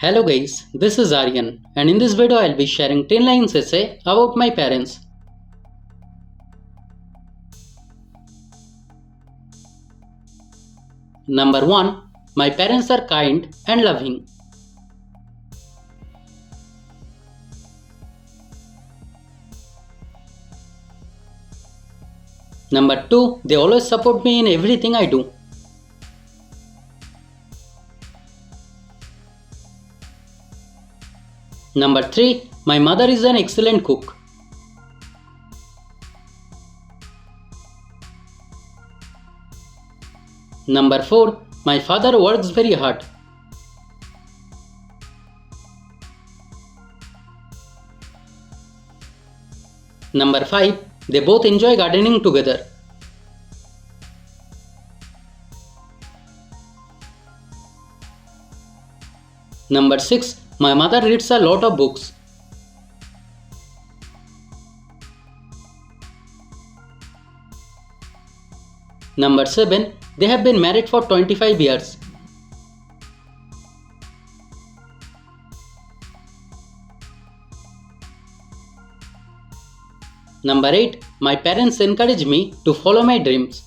Hello guys, this is Aryan and in this video I'll be sharing 10 lines essay about my parents. Number 1. My parents are kind and loving. Number 2. They always support me in everything I do. Number 3. My mother is an excellent cook. Number 4. My father works very hard. Number 5. They both enjoy gardening together. Number 6. My mother reads a lot of books. Number 7. They have been married for 25 years. Number 8. My parents encourage me to follow my dreams.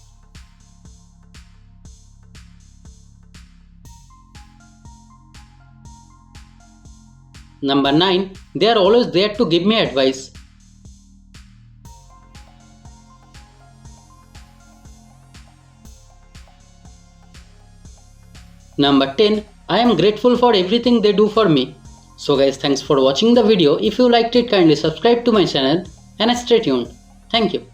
Number 9. They are always there to give me advice. Number 10. I am grateful for everything they do for me. So guys, thanks for watching the video. If you liked it, kindly subscribe to my channel and stay tuned. Thank you.